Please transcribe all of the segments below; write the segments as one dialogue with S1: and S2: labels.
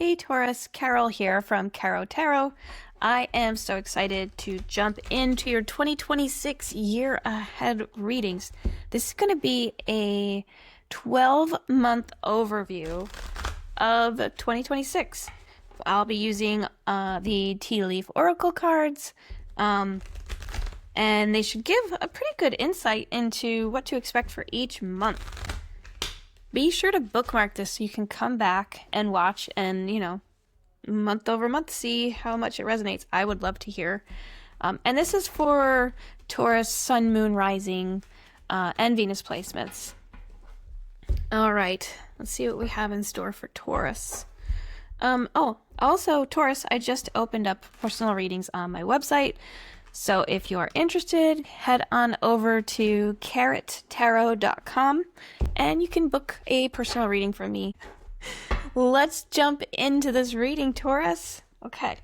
S1: Hey Taurus, Carol here from Caro Tarot. I am so excited to jump into your 2026 year ahead readings. This is going to be a 12-month overview of 2026. I'll be using the Tea Leaf Oracle cards, and they should give a pretty good insight into what to expect for each month. Be sure to bookmark this so you can come back and watch and, month over month, see how much it resonates. I would love to hear. And this is for Taurus, Sun, Moon, Rising, and Venus placements. All right, let's see what we have in store for Taurus. Also, Taurus, I just opened up personal readings on my website. So if you're interested, head on over to carrottarot.com and you can book a personal reading from me. Let's jump into this reading, Taurus. Okay.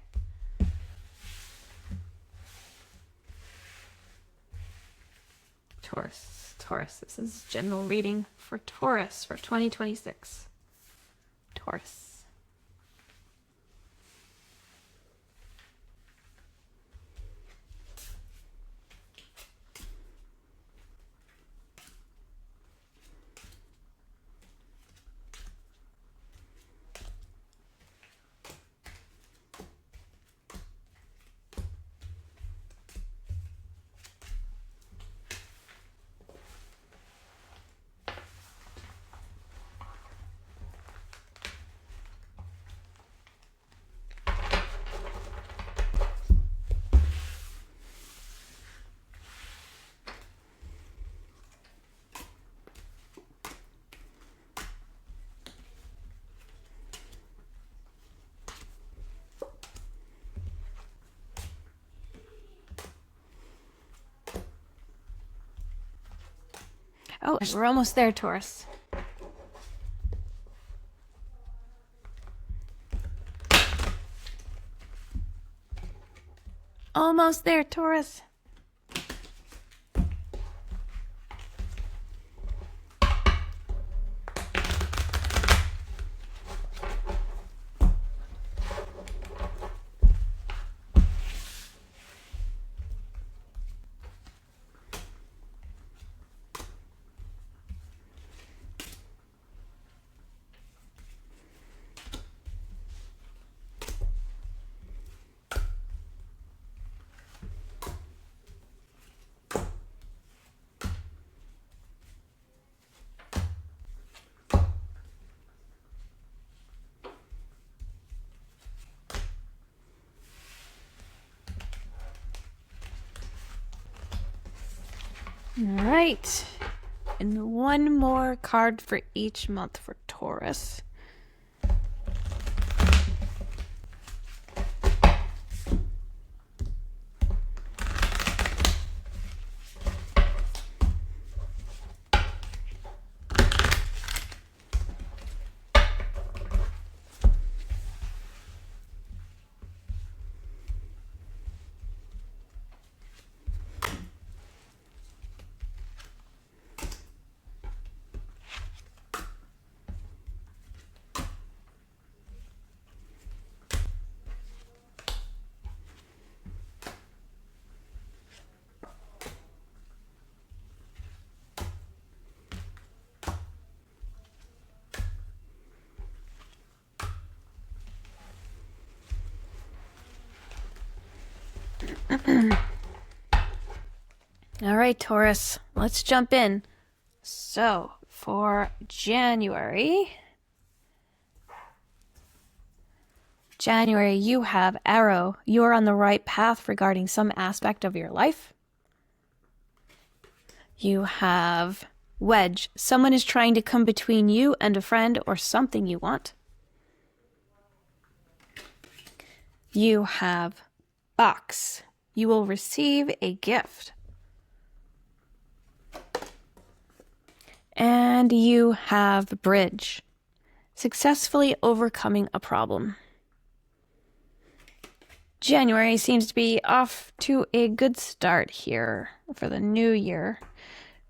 S1: Taurus. This is general reading for Taurus for 2026. Taurus. Oh, we're almost there, Taurus. Almost there, Taurus. All right, and one more card for each month for Taurus. All right, Taurus, let's jump in. So, for January, you have Arrow. You are on the right path regarding some aspect of your life. You have Wedge. Someone is trying to come between you and a friend or something you want. You have Box. You will receive a gift. And you have Bridge. Successfully overcoming a problem. January seems to be off to a good start here for the new year.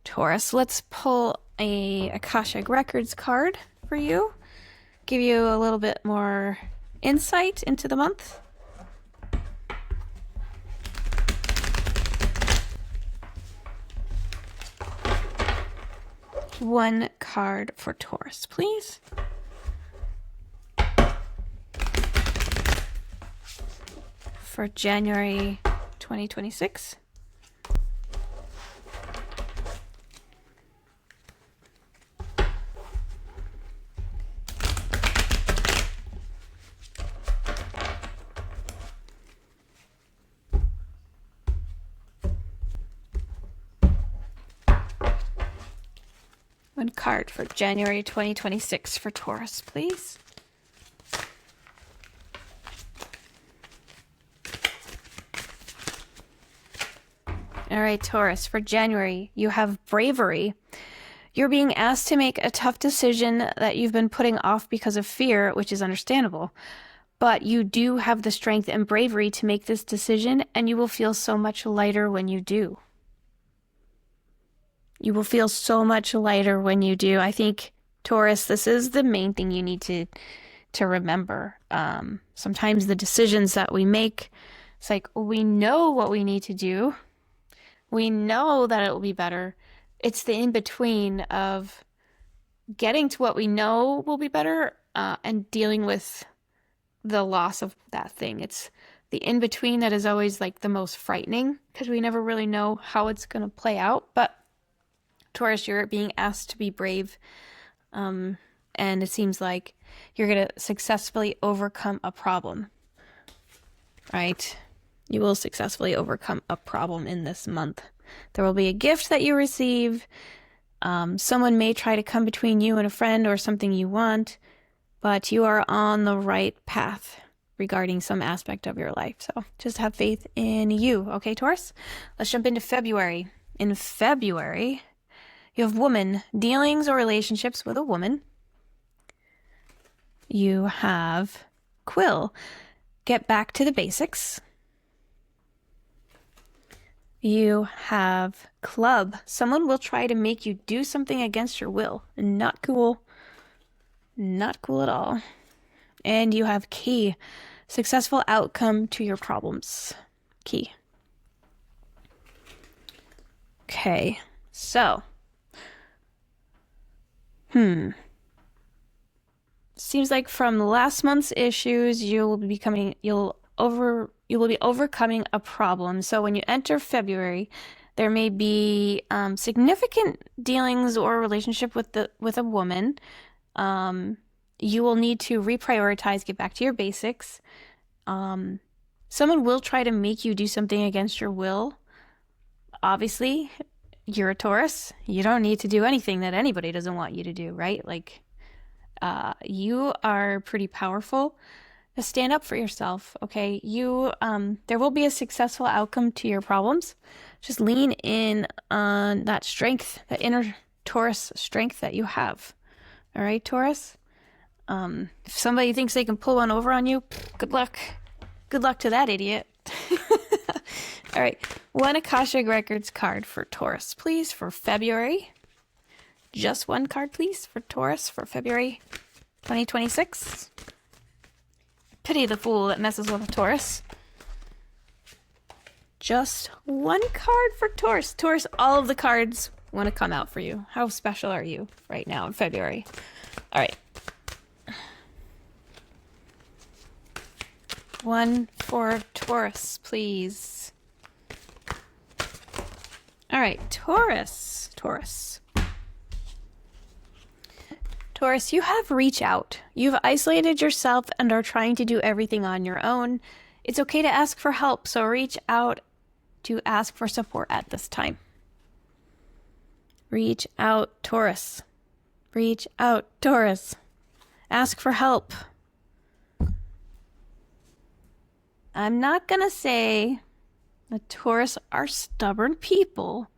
S1: Taurus, let's pull a Akashic Records card for you. Give you a little bit more insight into the month. One card for Taurus, please. For January 2026. One card for January 2026 for Taurus, please. All right, Taurus, for January, you have bravery. You're being asked to make a tough decision that you've been putting off because of fear, which is understandable. But you do have the strength and bravery to make this decision, and you will feel so much lighter when you do. You will feel so much lighter when you do. I think, Taurus, this is the main thing you need to remember. Sometimes the decisions that we make, it's like we know what we need to do. We know that it will be better. It's the in-between of getting to what we know will be better and dealing with the loss of that thing. It's the in-between that is always like the most frightening because we never really know how it's going to play out. But Taurus, you're being asked to be brave. And it seems like you're going to successfully overcome a problem. Right? You will successfully overcome a problem in this month. There will be a gift that you receive. Someone may try to come between you and a friend or something you want, but you are on the right path regarding some aspect of your life. So just have faith in you. Okay, Taurus? Let's jump into February. In February, you have woman, dealings or relationships with a woman. You have Quill, get back to the basics. You have Club, someone will try to make you do something against your will. Not cool. Not cool at all. And you have Key, successful outcome to your problems. Key. Okay, so. Seems like from last month's issues, you'll be overcoming a problem. So when you enter February, there may be significant dealings or relationship with a woman. You will need to reprioritize, get back to your basics. Someone will try to make you do something against your will. Obviously, you're a Taurus. You don't need to do anything that anybody doesn't want you to do, right? Like, you are pretty powerful. Stand up for yourself, okay? There will be a successful outcome to your problems. Just lean in on that strength, that inner Taurus strength that you have. All right, Taurus? If somebody thinks they can pull one over on you, good luck. Good luck to that idiot. All right, one Akashic Records card for Taurus, please, for February. Just one card, please, for Taurus for February 2026. Pity the fool that messes with a Taurus. Just one card for Taurus. Taurus, all of the cards want to come out for you. How special are you right now in February? All right. One for Taurus, please. All right, Taurus. Taurus, you have reach out. You've isolated yourself and are trying to do everything on your own. It's okay to ask for help, so reach out to ask for support at this time. Reach out, Taurus. Reach out, Taurus. Ask for help. I'm not going to say that Taurus are stubborn people,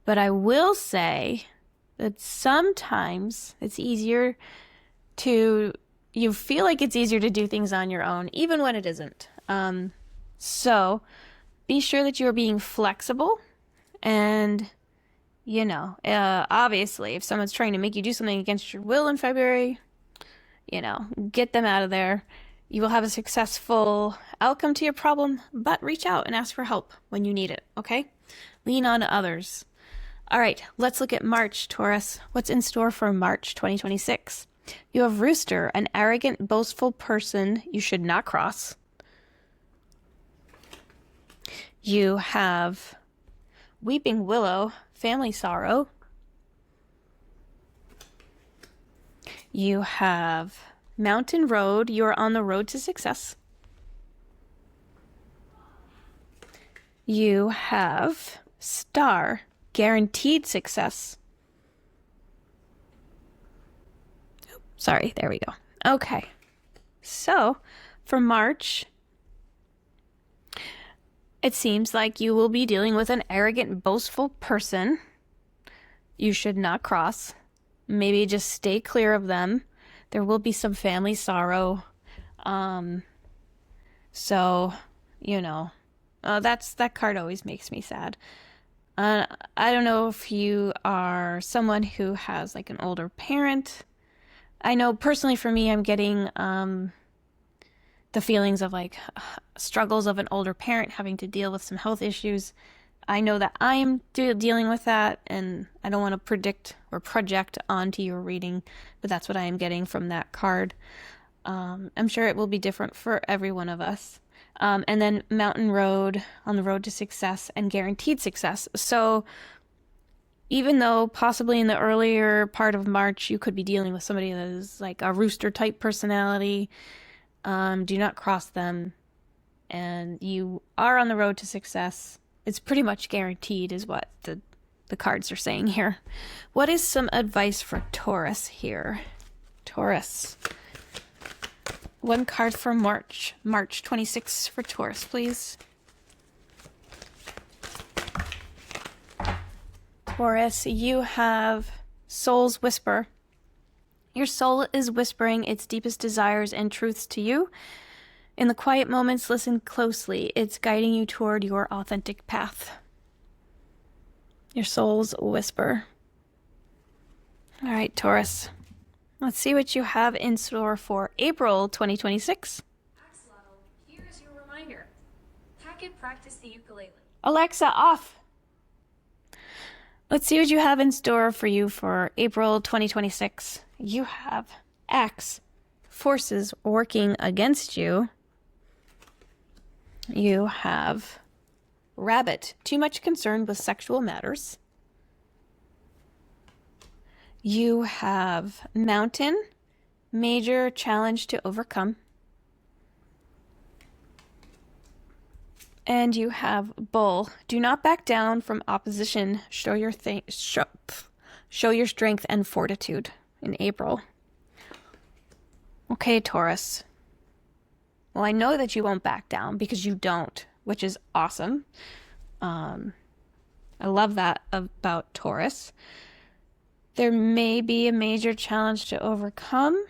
S1: but I will say that sometimes it's easier you feel like it's easier to do things on your own, even when it isn't. So be sure that you're being flexible and, obviously if someone's trying to make you do something against your will in February, get them out of there. You will have a successful outcome to your problem, but reach out and ask for help when you need it, okay? Lean on others. All right, let's look at March, Taurus. What's in store for March 2026? You have Rooster, an arrogant, boastful person you should not cross. You have Weeping Willow, family sorrow. You have Mountain Road, you are on the road to success. You have Star, guaranteed success. Sorry, there we go. Okay, so for March, it seems like you will be dealing with an arrogant, boastful person you should not cross. Maybe just stay clear of them. There will be some family sorrow. So, you know, that card always makes me sad. I don't know if you are someone who has like an older parent. I know personally for me, I'm getting the feelings of like struggles of an older parent having to deal with some health issues. I know that I'm dealing with that, and I don't want to predict or project onto your reading, but that's what I am getting from that card. I'm sure it will be different for every one of us. And then Mountain Road, on the road to success, and guaranteed success. So even though possibly in the earlier part of March you could be dealing with somebody that is like a rooster type personality, do not cross them, and you are on the road to success. It's pretty much guaranteed is what the cards are saying here. What is some advice for Taurus here? Taurus. One card for March 26 for Taurus, please. Taurus, you have Soul's Whisper. Your soul is whispering its deepest desires and truths to you. In the quiet moments, listen closely. It's guiding you toward your authentic path. Your soul's whisper. All right, Taurus. Let's see what you have in store for April 2026.
S2: Axolotl, here is your reminder. Pack and practice the ukulele.
S1: Alexa, off. Let's see what you have in store for you for April 2026. You have X, forces working against you. You have Rabbit, too much concerned with sexual matters. You have Mountain, major challenge to overcome. And you have Bull, do not back down from opposition. Show your strength and fortitude in April. Okay, Taurus. Well, I know that you won't back down because you don't, which is awesome. I love that about Taurus. There may be a major challenge to overcome.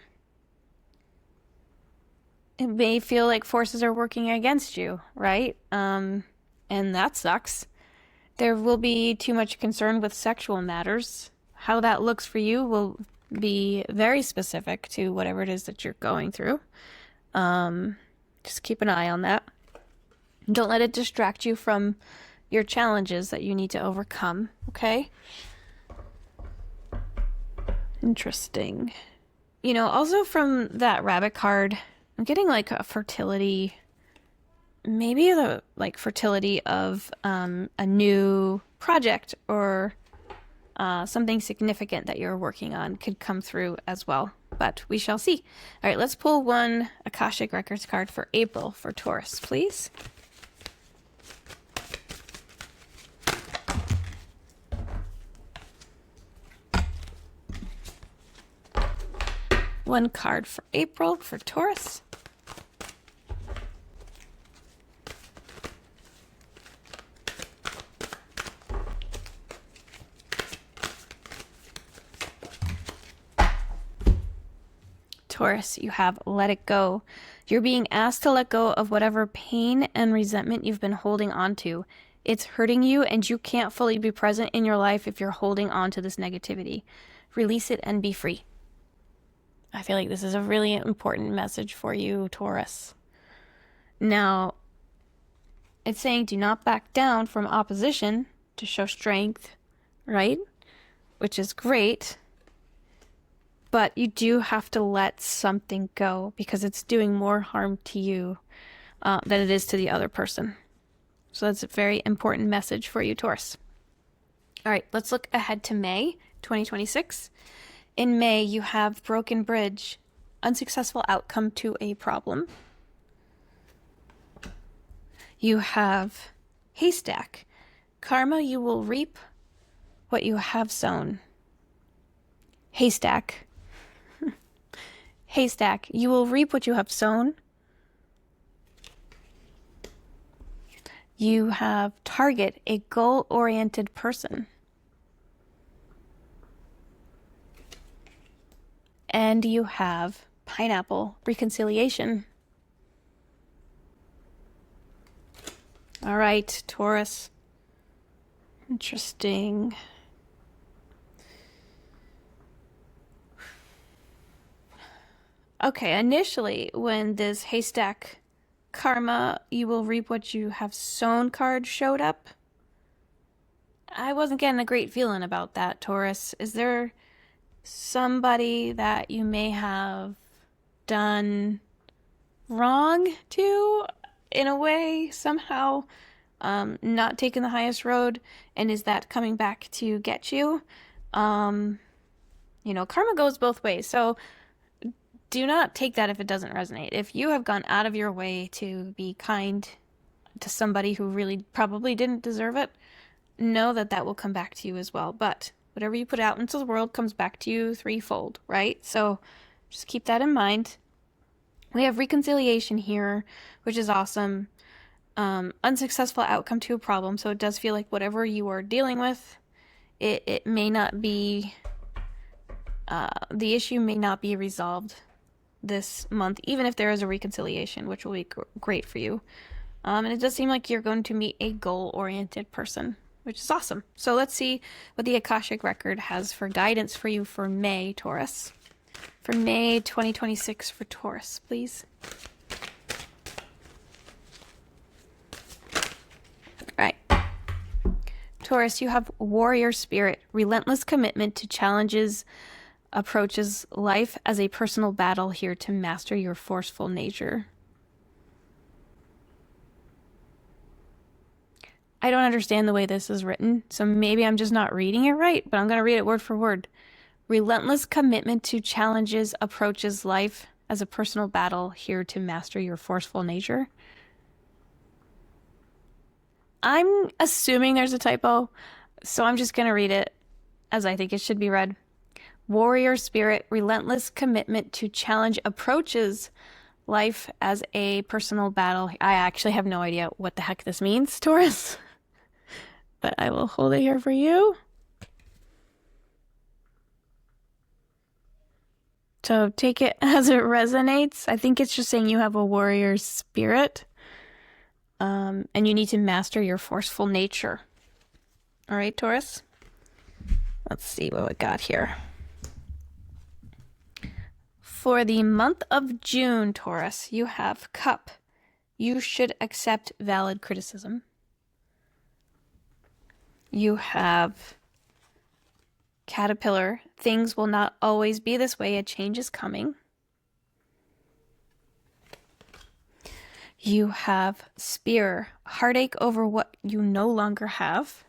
S1: It may feel like forces are working against you, right? And that sucks. There will be too much concern with sexual matters. How that looks for you will be very specific to whatever it is that you're going through. Just keep an eye on that. Don't let it distract you from your challenges that you need to overcome, okay? Interesting. You know, also from that rabbit card, I'm getting like a fertility, maybe the like fertility of a new project or something significant that you're working on could come through as well. But we shall see. All right, let's pull one Akashic Records card for April for Taurus, please. One card for April for Taurus. Taurus, you have let it go. You're being asked to let go of whatever pain and resentment you've been holding on to. It's hurting you, and you can't fully be present in your life if you're holding on to this negativity. Release it and be free. I feel like this is a really important message for you, Taurus. Now, it's saying do not back down from opposition to show strength, right? Which is great. But you do have to let something go because it's doing more harm to you than it is to the other person. So that's a very important message for you, Taurus. All right, let's look ahead to May 2026. In May, you have broken bridge, unsuccessful outcome to a problem. You have haystack, karma, you will reap what you have sown. Haystack. Haystack, you will reap what you have sown. You have target, a goal-oriented person. And you have pineapple, reconciliation. All right, Taurus. Interesting. Okay, initially, when this haystack karma, you will reap what you have sown card showed up, I wasn't getting a great feeling about that, Taurus. Is there somebody that you may have done wrong to, in a way, somehow, not taking the highest road, and is that coming back to get you? Karma goes both ways, so do not take that if it doesn't resonate. If you have gone out of your way to be kind to somebody who really probably didn't deserve it, know that that will come back to you as well. But whatever you put out into the world comes back to you threefold, right? So just keep that in mind. We have reconciliation here, which is awesome. Unsuccessful outcome to a problem. So it does feel like whatever you are dealing with, it may not be, the issue may not be resolved this month, even if there is a reconciliation, which will be great for you. And it does seem like you're going to meet a goal-oriented person, which is awesome. So let's see what the Akashic Record has for guidance for you for May, Taurus. For May 2026 for Taurus, please. All right. Taurus, you have warrior spirit, relentless commitment to challenges, approaches life as a personal battle here to master your forceful nature. I don't understand the way this is written, so maybe I'm just not reading it right, but I'm going to read it word for word. Relentless commitment to challenges, approaches life as a personal battle here to master your forceful nature. I'm assuming there's a typo, so I'm just going to read it as I think it should be read. Warrior spirit, relentless commitment to challenge, approaches life as a personal battle. I actually have no idea what the heck this means, Taurus, but I will hold it here for you. So take it as it resonates. I think it's just saying you have a warrior spirit, and you need to master your forceful nature. All right, Taurus? Let's see what we got here. For the month of June, Taurus, you have Cup. You should accept valid criticism. You have Caterpillar. Things will not always be this way. A change is coming. You have Spear. Heartache over what you no longer have.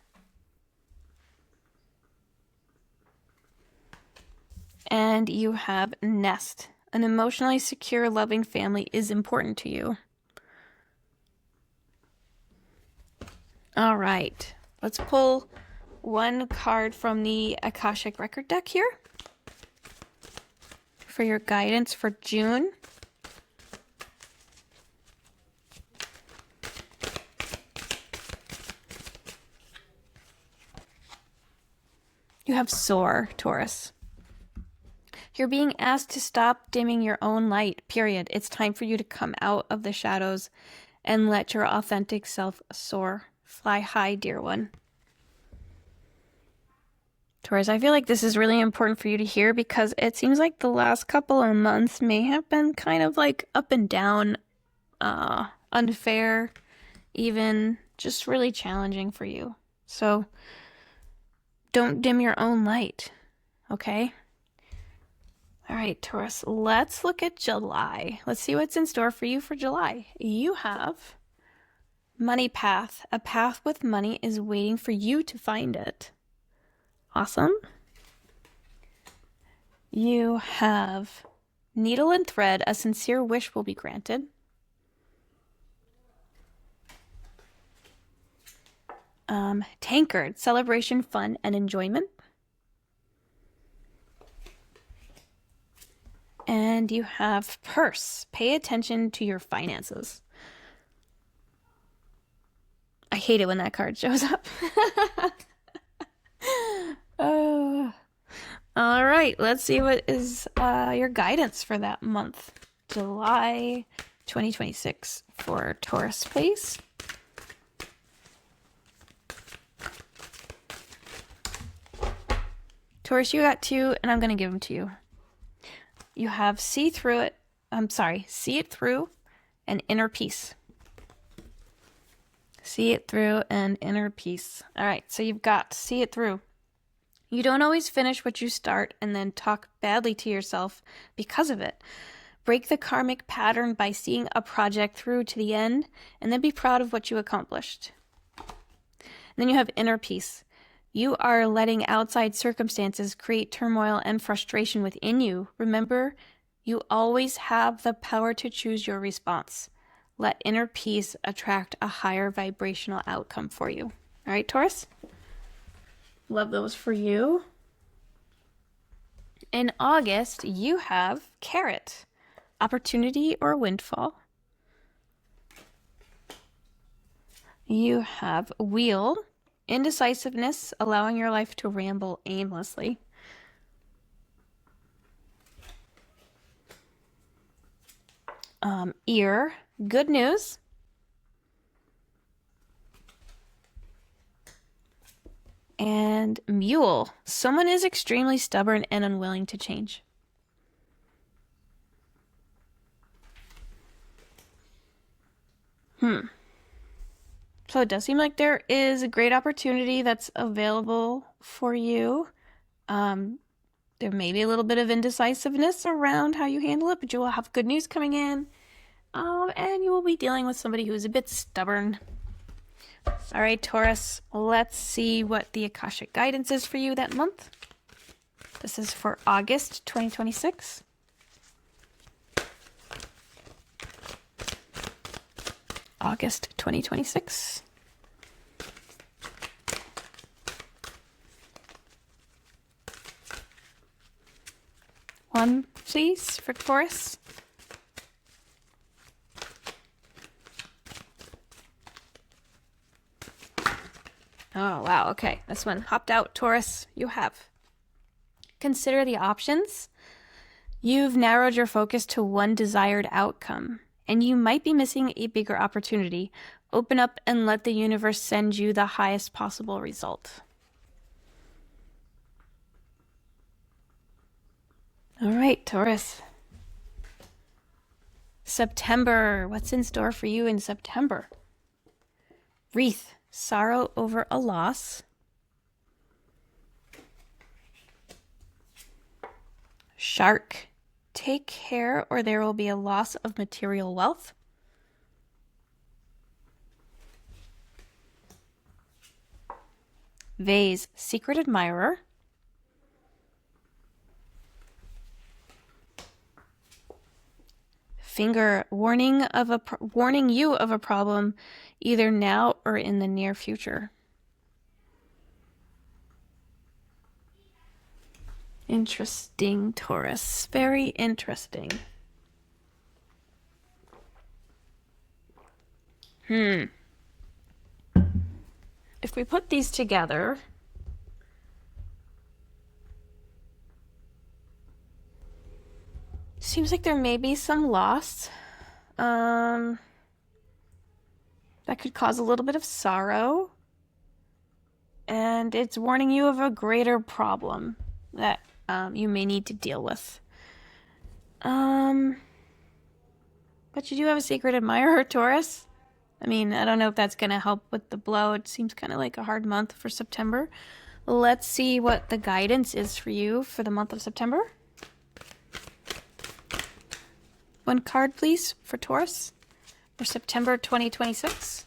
S1: And you have Nest. An emotionally secure, loving family is important to you. All right. Let's pull one card from the Akashic Record deck here for your guidance for June. You have Soar, Taurus. You're being asked to stop dimming your own light, period. It's time for you to come out of the shadows and let your authentic self soar. Fly high, dear one. Taurus, I feel like this is really important for you to hear because it seems like the last couple of months may have been kind of like up and down, unfair, even just really challenging for you. So don't dim your own light, okay? All right, Taurus, let's look at July. Let's see what's in store for you for July. You have money path. A path with money is waiting for you to find it. Awesome. You have needle and thread. A sincere wish will be granted. Tankard. Celebration, fun, and enjoyment. And you have purse. Pay attention to your finances. I hate it when that card shows up. All right, let's see what is your guidance for that month. July 2026 for Taurus, please. Taurus, you got two, and I'm going to give them to you. You have see it through and inner peace. See it through and inner peace. All right, so you've got see it through. You don't always finish what you start and then talk badly to yourself because of it. Break the karmic pattern by seeing a project through to the end and then be proud of what you accomplished. And then you have inner peace. You are letting outside circumstances create turmoil and frustration within you. Remember, you always have the power to choose your response. Let inner peace attract a higher vibrational outcome for you. All right, Taurus? Love those for you. In August, you have carrot. Opportunity or windfall. You have wheel. Indecisiveness, allowing your life to ramble aimlessly. Ear, good news. And mule, someone is extremely stubborn and unwilling to change. So it does seem like there is a great opportunity that's available for you. There may be a little bit of indecisiveness around how you handle it, but you will have good news coming in. And you will be dealing with somebody who is a bit stubborn. All right, Taurus, let's see what the Akashic guidance is for you that month. This is for August 2026. August 2026. One, please, for Taurus. Oh, wow, okay. This one hopped out, Taurus. You have. Consider the options. You've narrowed your focus to one desired outcome, and you might be missing a bigger opportunity. Open up and let the universe send you the highest possible result. All right, Taurus. September. What's in store for you in September? Wreath. Sorrow over a loss. Shark. Take care or there will be a loss of material wealth. Vase. Secret admirer. Finger. Warning you of a problem either now or in the near future. Interesting, Taurus. Very interesting. If we put these together, seems like there may be some loss. That could cause a little bit of sorrow. and it's warning you of a greater problem that you may need to deal with. But you do have a secret admirer, Taurus. I mean, I don't know if that's going to help with the blow. It seems kind of like a hard month for September. Let's see what the guidance is for you for the month of September. One card, please, for Taurus for September 2026.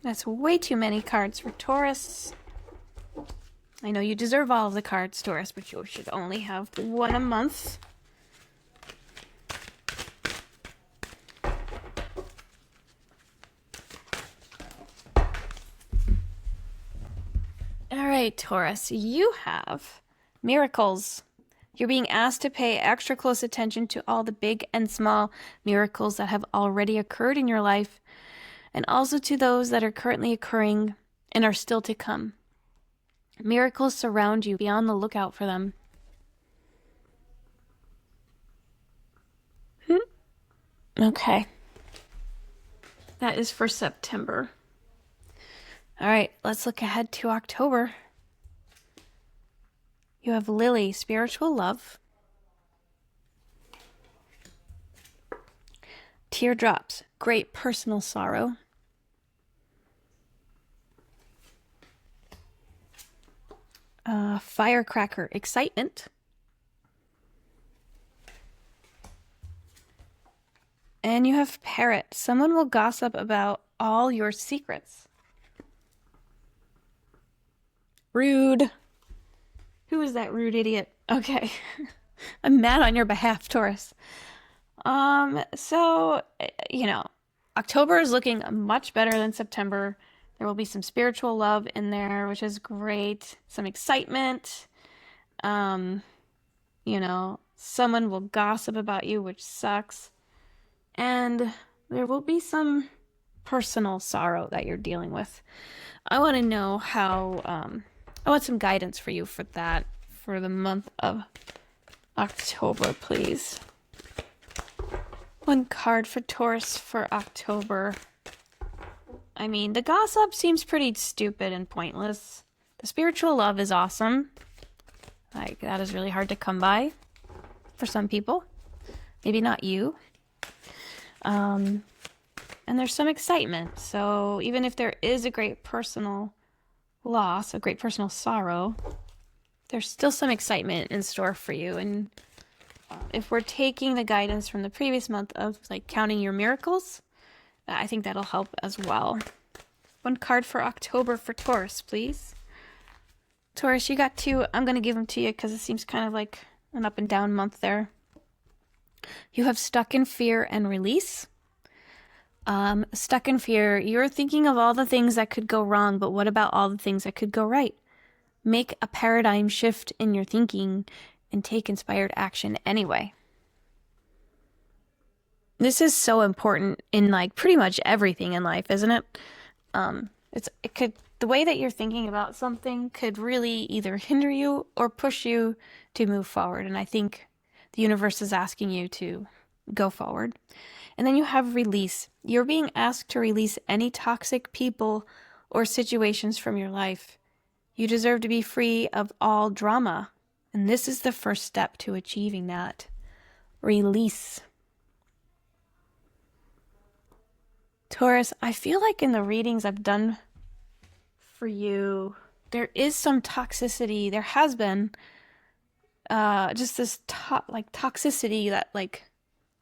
S1: That's way too many cards for Taurus. I know you deserve all of the cards, Taurus, but you should only have one a month. All right, Taurus, you have miracles. You're being asked to pay extra close attention to all the big and small miracles that have already occurred in your life, and also to those that are currently occurring and are still to come. Miracles surround you. Be on the lookout for them. Okay. That is for September. All right, let's look ahead to October. You have Lily, spiritual love. Teardrops, great personal sorrow. Firecracker, excitement. And you have Parrot. Someone will gossip about all your secrets. Rude. Who is that rude idiot? Okay. I'm mad on your behalf, Taurus. So, October is looking much better than September. There will be some spiritual love in there, which is great. Some excitement. Someone will gossip about you, which sucks. And there will be some personal sorrow that you're dealing with. I want to know how, I want some guidance for you for that, for the month of October, please. One card for Taurus for October. I mean, the gossip seems pretty stupid and pointless. The spiritual love is awesome. Like, that is really hard to come by for some people. Maybe not you. And there's some excitement. So even if there is a great personal loss, a great personal sorrow, there's still some excitement in store for you. And if we're taking the guidance from the previous month of like counting your miracles, I think that'll help as well. One card for October for Taurus, please. Taurus, you got two. I'm going to give them to you because it seems kind of like an up and down month there. You have stuck in fear and release. Stuck in fear, you're thinking of all the things that could go wrong, but what about all the things that could go right? Make a paradigm shift in your thinking and take inspired action anyway. This is so important in like pretty much everything in life, isn't it? The way that you're thinking about something could really either hinder you or push you to move forward. And I think the universe is asking you to go forward. And then you have release. You're being asked to release any toxic people or situations from your life. You deserve to be free of all drama. And this is the first step to achieving that. Release. Taurus, I feel like in the readings I've done for you, there is some toxicity. There has been just this toxicity that like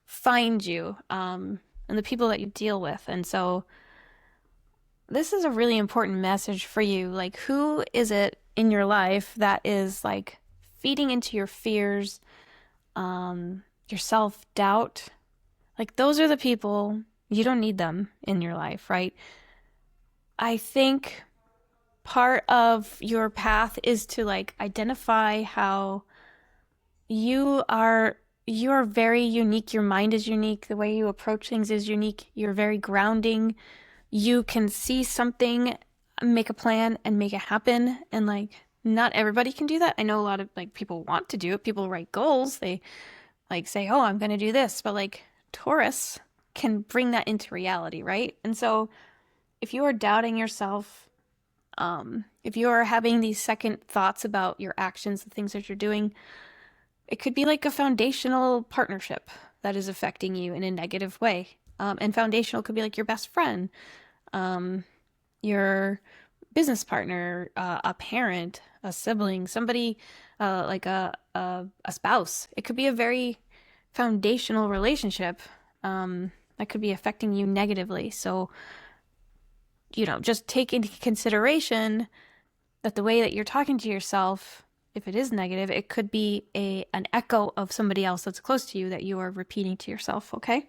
S1: finds you and the people that you deal with. And so this is a really important message for you. Like, who is it in your life that is like feeding into your fears, your self-doubt? Like, those are the people, you don't need them in your life, right? I think part of your path is to like identify how you are very unique. Your mind is unique. The way you approach things is unique. You're very grounding. You can see something, make a plan, and make it happen. And like, not everybody can do that. I know a lot of like people want to do it. People write goals. They like say, oh, I'm going to do this. But like Taurus can bring that into reality, right? And so if you are doubting yourself, If you're having these second thoughts about your actions, the things that you're doing, it could be like a foundational partnership that is affecting you in a negative way. And foundational could be like your best friend, your business partner, a parent, a sibling, somebody like a spouse. It could be a very foundational relationship that could be affecting you negatively. So, just take into consideration that the way that you're talking to yourself, if it is negative, it could be an echo of somebody else that's close to you that you are repeating to yourself, okay?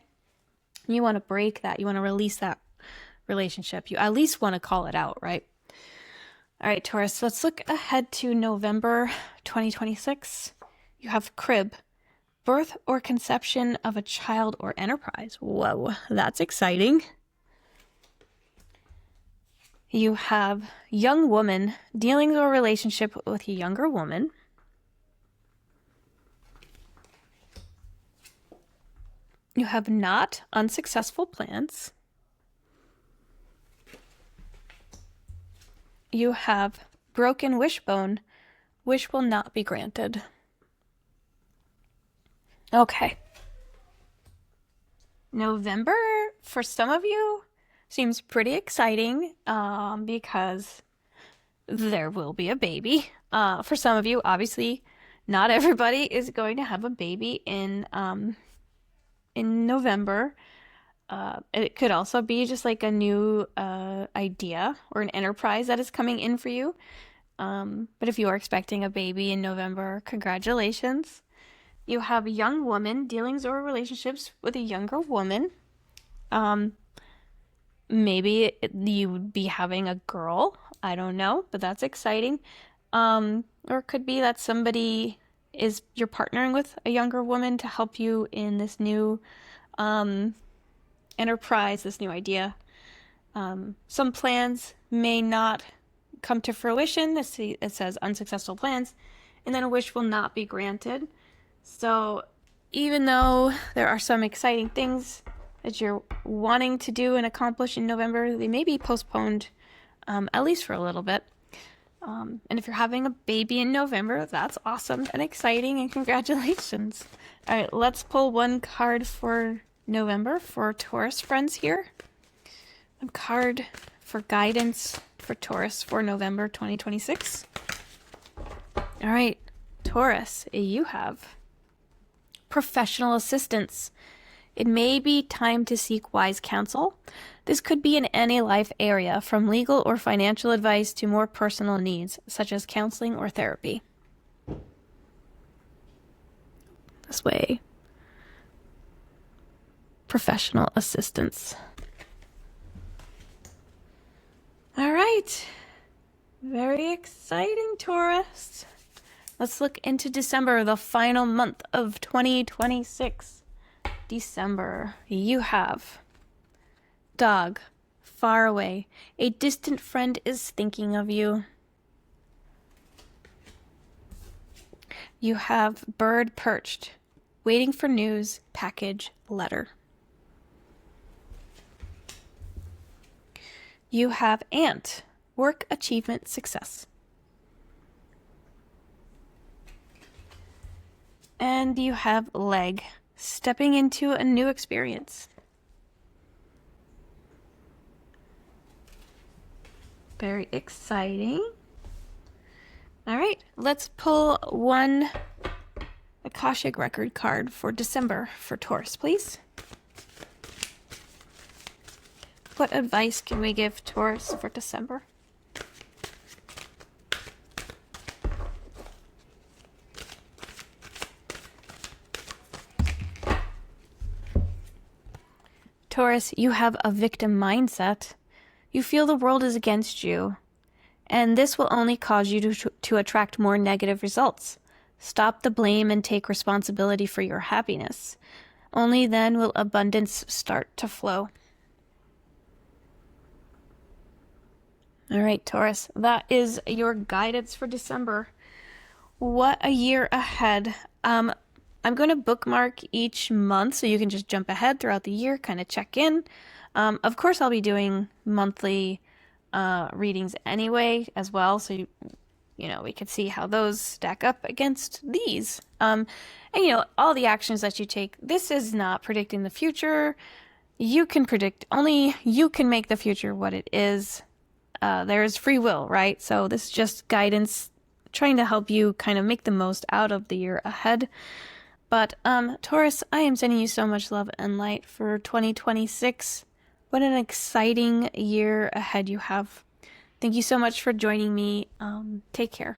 S1: You want to break that. You want to release that relationship. You at least want to call it out, right? All right, Taurus, let's look ahead to November 2026. You have crib, birth or conception of a child or enterprise. Whoa, that's exciting. You have young woman, dealings or relationship with a younger woman. You have not unsuccessful plans. You have broken wishbone, wish will not be granted. Okay. November, for some of you, seems pretty exciting because there will be a baby. For some of you, obviously, not everybody is going to have a baby in November. It could also be just like a new idea or an enterprise that is coming in for you. But if you are expecting a baby in November, congratulations. You have a young woman, dealings or relationships with a younger woman. Maybe you would be having a girl. I don't know, but that's exciting. Or it could be that you're partnering with a younger woman to help you in this new enterprise, this new idea. Some plans may not come to fruition. It says unsuccessful plans, and then a wish will not be granted. So even though there are some exciting things that you're wanting to do and accomplish in November, they may be postponed at least for a little bit. And if you're having a baby in November, that's awesome and exciting, and congratulations. All right, let's pull one card for November for Taurus friends here. A card for guidance for Taurus for November 2026. All right, Taurus, you have professional assistance. It may be time to seek wise counsel. This could be in any life area, from legal or financial advice to more personal needs, such as counseling or therapy. This way. Professional assistance. All right. Very exciting, Taurus. Let's look into December, the final month of 2026. December, you have dog, far away. A distant friend is thinking of you. You have bird perched, waiting for news, package, letter. You have ant, work, achievement, success. And you have leg, stepping into a new experience. Very exciting. All right, let's pull one Akashic Record card for December for Taurus, please. What advice can we give Taurus for December? Taurus, you have a victim mindset. You feel the world is against you, and this will only cause you to attract more negative results. Stop the blame and take responsibility for your happiness. Only then will abundance start to flow. All right, Taurus, that is your guidance for December. What a year ahead. I'm going to bookmark each month so you can just jump ahead throughout the year, kind of check in. Of course, I'll be doing monthly readings anyway as well, so we could see how those stack up against these. And all the actions that you take, this is not predicting the future. You can predict, only you can make the future what it is. There is free will, right? So this is just guidance, trying to help you kind of make the most out of the year ahead. But Taurus, I am sending you so much love and light for 2026. What an exciting year ahead you have. Thank you so much for joining me. Take care.